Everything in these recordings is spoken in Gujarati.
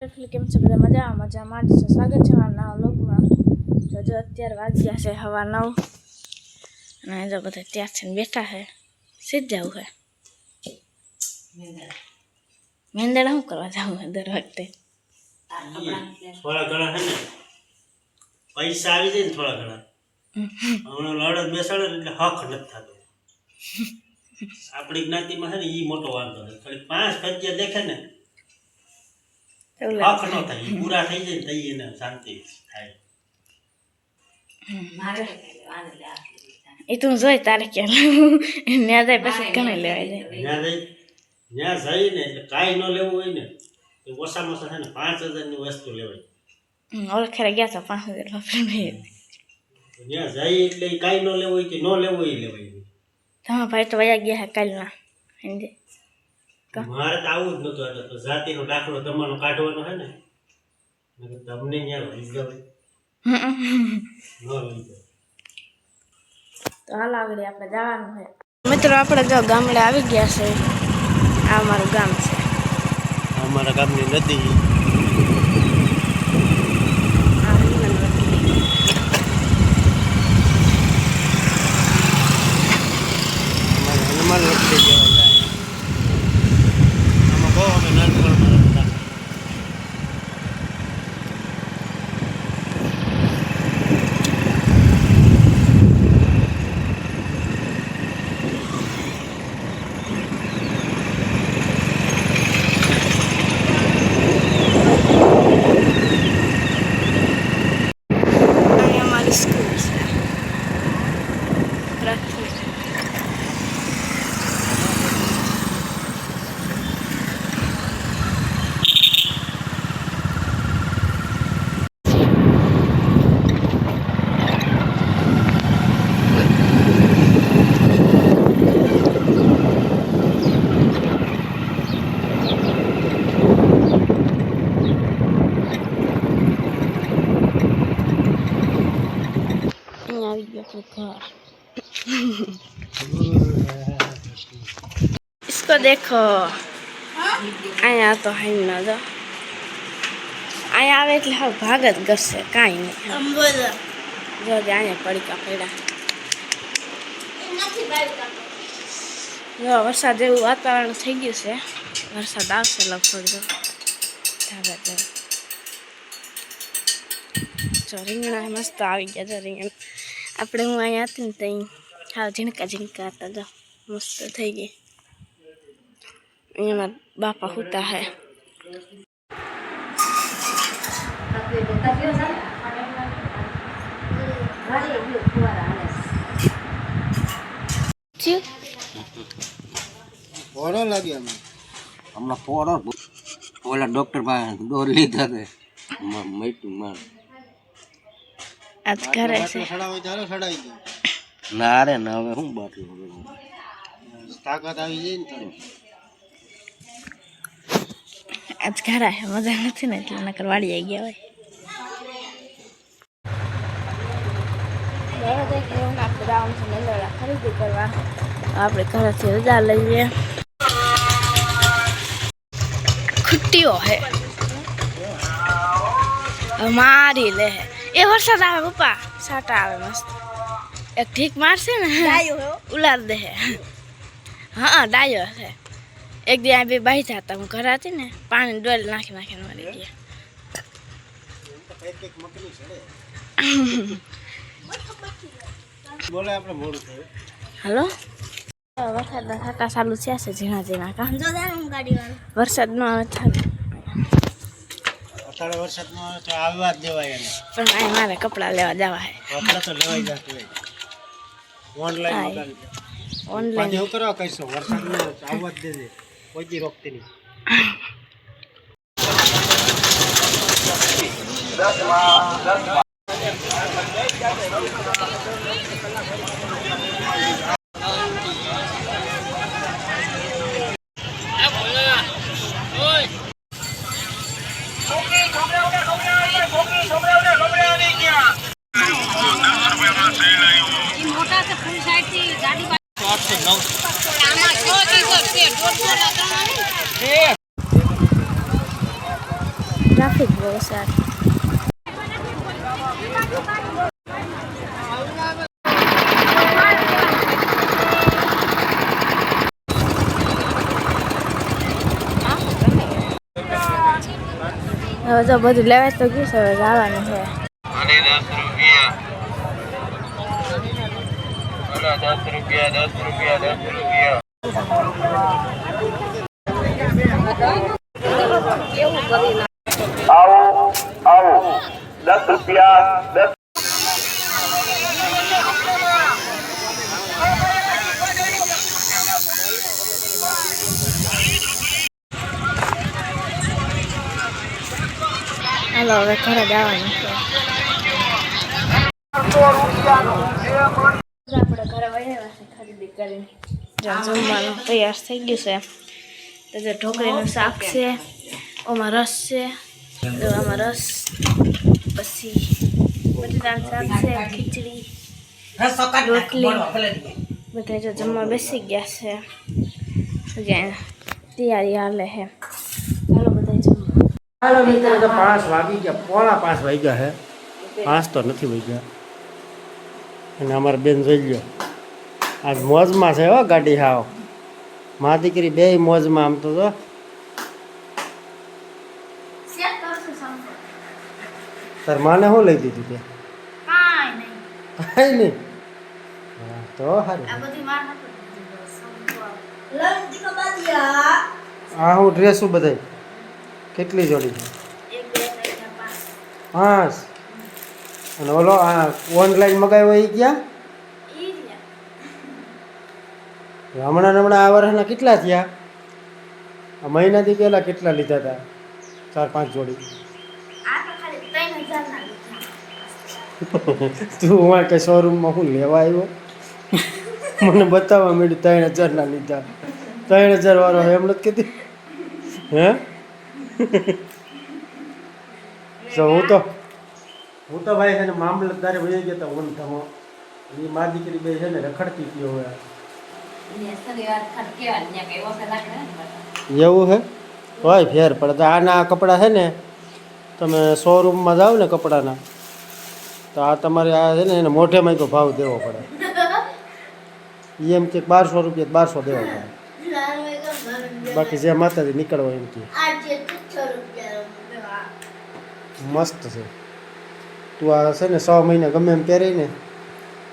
કેમ છે બધા મજામાં જ છે. સ્વાગત છે મારા નવા વ્લોગમાં. તો જો અત્યારે વાગ્યા છે 9:30 અને જો બધા ત્યાં છે ને બેઠા છે. સીધ જવું છે મેંદડા શું કરવા જવું દર વખતે થોડા ઘણા છે ને પૈસા આવી જાય ને થોડા ઘણા હમણાં લડત બેસાડે એટલે હક નથી થતો. આપણી જ્ઞાતિમાં છે ને એ મોટો વાંધો છે. ખાલી 5 ભજીયા દેખે ને હક ન થાય. એ પૂરા થઈ જાય ને તઈ એને શાંતિ થાય. એ તું જોઈ તારે ક્યાં ત્યાં જાય પછી ઘણા લેવાય જાય. ત્યાં જઈને એટલે કાંઈ ન લેવું હોય ને તો ઓછામાં ઓછા છે ને 5,000 ની વસ્તુ લેવાય. ઓળખેરા ગયા હતા 5,000 વાપરી ત્યાં જાય એટલે કાંઈ ન લેવું હોય કે ન લેવું હોય લેવાય. તમારા ભાઈ તો વયા ગયા હે કાલના સમજે. મારે તો આવું જ નતું. એટલે તો જાતિનો દાખલો તમારો કાઢવાનો છે ને તમને ત્યાં લઈ જવાય ન લઈ જાય. તો હાલ આગળ આપણે જવાનું છે. મિત્રો આપણે જો ગામડે આવી ગયા છે. આ અમારું ગામ છે. અમારા ગામની નદી इसको देखो आया तो है ना जो आया आवे એટલે હાવ ભાગ જ કરશે કાઈ નહીં. જો આયા પડીકા પડ્યા. જો વરસાદ જેવું વાતાવરણ થઈ ગયું છે. વરસાદ આવશે લગભગ. જો રીંગણા મસ્ત આવી ગયા. જો રીંગણ આપણે હું અહીંયા હતી ને ત્યાં હાવ ઝીણકા ઝીણકા હતા. જો મસ્ત થઈ ગઈ. અહીંયા બાપા હોતા है. પોરો લાગ્યો હમણાં પોરો ઓલા ડોક્ટર પાસે દોર લીધા તે મૈટું માર આજ ઘરે છે. સડાવી ચાલો સડાવી દે. ના રે ના હવે હું બાટલું તાકાત આવી જાય ને તારે. આજ ઘરે છે. મજા નથી ને એટલે નકર વાડી આવી ગયા હોય. ખરીદી કરવા આપણે ઘરેથી રજા લઈએ. છુટ્ટીઓ હે મારી લે. એ વરસાદ આવે પપ્પા સાટા આવે મસ્ત. એક ઠીક મારશે ને ઉલાર દે. હા ડાયો છે. એક દી આ બે બાઈ જતા હું ઘરે હતી ને પાણી ડોલ નાખી નાખીને મરી ગયા. બોલે આપણે મોડું થયું. હલો વરસાદના છાંટા ચાલુ થયા છે ઝીણા ઝીણા કા. વરસાદ નો આવે થાય અત્યારે વરસાદમાં આવે તો આવવા જ દેવાય એને. પણ આ મારે કપડાં લેવા જવા હે. કપડાં તો લેવાઈ જતું હોય. ઓનલાઈન મગાવી દે. ઓનલાઈન એવું કરવા કહીશું વરસાદમાં આવવા જ દેજે. કોઈ દી રોકતી નહીં. મોટા છે ફૂલ સાઈડ થી ગાડી 8 થી 9 આમાં 6 થી 150 ના 3 ટ્રાફિક બહુ સારું. હવે તો બધું લેવાય તો ગયું છે, હવે જવાનું છે. અને 10 રૂપિયા. ઓલા 10 રૂપિયા 10 રૂપિયા 10 રૂપિયા. આવો આવો 10 રૂપિયા 10. હાલો હવે ઘરે જવાનું છે. આપણે ઘરે વળ્યા છે ખરીદી કરીને. જમવાનું તૈયાર થઈ ગયું છે. તો જો ઢોકળીનું શાક છે, ઓમાં રસ છે, આમાં રસ, પછી બટાટાનું શાક છે, ખીચડી, રોટલી, બધા જો જમવા બેસી ગયા છે. હજી તૈયારી હાલે છે. હાલો બધા જમવા. હાલો મિત્રો, તો 5 વાગી ગયા, પોણા 5 વાગ્યા છે. 5 તો નથી વાગ્યા. અને અમારા બેન જોઈ લ્યો, આજ મોજમાં છે હો ગાડી. હાવ મા દીકરી બે મોજમાં. આમ તો જો તાર માને શું લઈ દીધું તે? કાંઈ નહીં. હા તો સારું. હા હું ડ્રેસું બધાય કેટલી જોડી છે? 5. અને ઓલો આ ઓનલાઈન મગાવ્યો એ ક્યાં? હમણાં આ વર્ષના કેટલા થયા? આ મહિનાથી પહેલાં કેટલા લીધા હતા? 4-5 જોડી. તું હું કઈ શોરૂમમાં હું લેવા આવ્યો? મને બતાવવા માંડ્યું 3000ના લીધા. 3000 વાળો એમ નથી કહેતી હે? હું તો ભાઈ છે ને મામલતદારે વહી ગયા હતા ઊંધામાં. એ મા દીકરી બે છે ને રખડતી હતી. હવે એવું છે હોય ફેર પડે. તો આના કપડાં છે ને તમે શોરૂમમાં જાઓ ને કપડાના, તો આ તમારે આ છે ને એને મોઢેમાં તો ભાવ દેવો પડે. એમ કે 1200 રૂપિયા 1200 દેવો પડે. બાકી જે માતાજી નીકળવા એમ કે મસ્ત છે. તું આ છે ને 6 મહિના ગમે એમ પહેરીને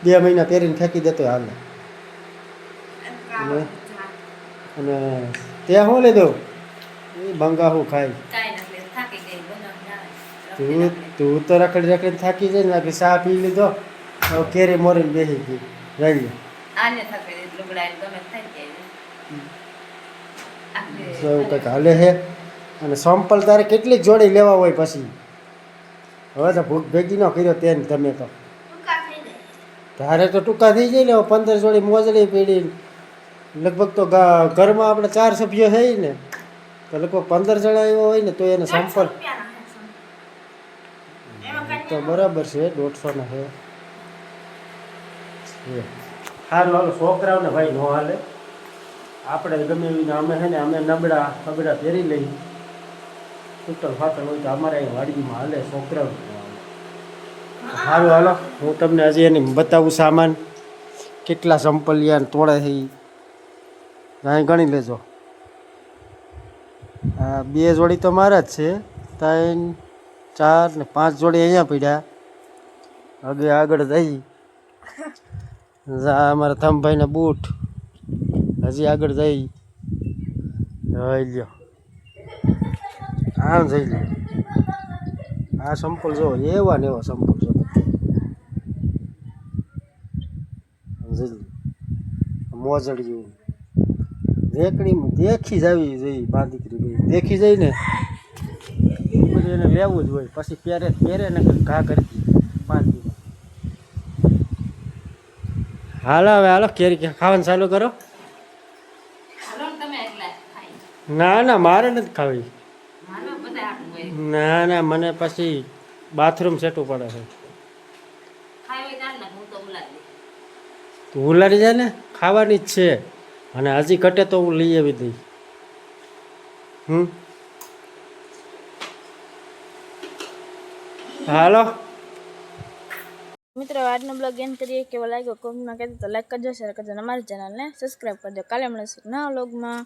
2 મહિના પહેરીને ફેંકી દેતો હાલે. અને ત્યાં શું લઈ દઉં? એ ભંગા હું ખાય. તું તો રખડી થાકી જાય ને. બાકી ચા પી લીધો, હવે કેરી મોરીને બેસી ગઈ રહી લે. એવું કંઈક હાલે છે. અને સંપલ તારે કેટલીક જોડી લેવા હોય પછી? હવે તો ભૂખ ભેગી ન કર્યો તેને તમે તો. તારે તો ટૂંકા થઈ જાય ને. 15 જોડી મોજડી પીડી. લગભગ તો ઘરમાં આપણે 4 સભ્યો થઈ ને, તો લગભગ 15 જણા એવો હોય ને, તો એને સંપલ તો બરાબર છે. 150ના છે. સારું હાલો, છોકરાઓને ભાઈ ન હાલે. આપણે ગમે એવી અમે છે ને અમે નબળા પહેરી લઈએ. તૂટલ ફાટલ હોય તો અમારે અહીં વાડીમાં હાલે. છોકરાઓ સારું હાલો, હું તમને હજી એની બતાવું સામાન કેટલા સંપલિયા તોડે છે. અહીં ગણી લેજો. આ 2 જોડી તો મારા જ છે. 3, 4 ને 5 જોડી અહીંયા પડ્યા. હવે આગળ જઈ અમારા થમભાઈના બૂટ હજી આગળ જઈ લ્યો. આમ જઈ લે. આ સંપલ જો એવા ને એવા સંપલ જો. મોજડી રેકડી દેખી જાવી જોઈએ. મા દીકરી ભાઈ દેખી જાય ને બધું એને લેવું જ હોય. પછી પહેરે ને ઘા કરી બાંધી. હાલો હવે હાલો, કેરી ખાવાનું ચાલુ કરો. ના મારે નથી ખાવી. ના મને પછી બાથરૂમ સેટું પડે છે. તું ઉલાડી જાય ને, ખાવાની જ છે. અને હજી ઘટે તો હું લઈ આવી દઈ. હાલો મિત્રો આજનો બ્લોગ એન્ડ કરીએ. કેવો લાગ્યો કોમેન્ટમાં કહેજો. તો લાઈક કરજો, શેર કરજો અને અમારી ચેનલને સબસ્ક્રાઈબ કરજો. કાલે મળીશું નવા બ્લોગમાં.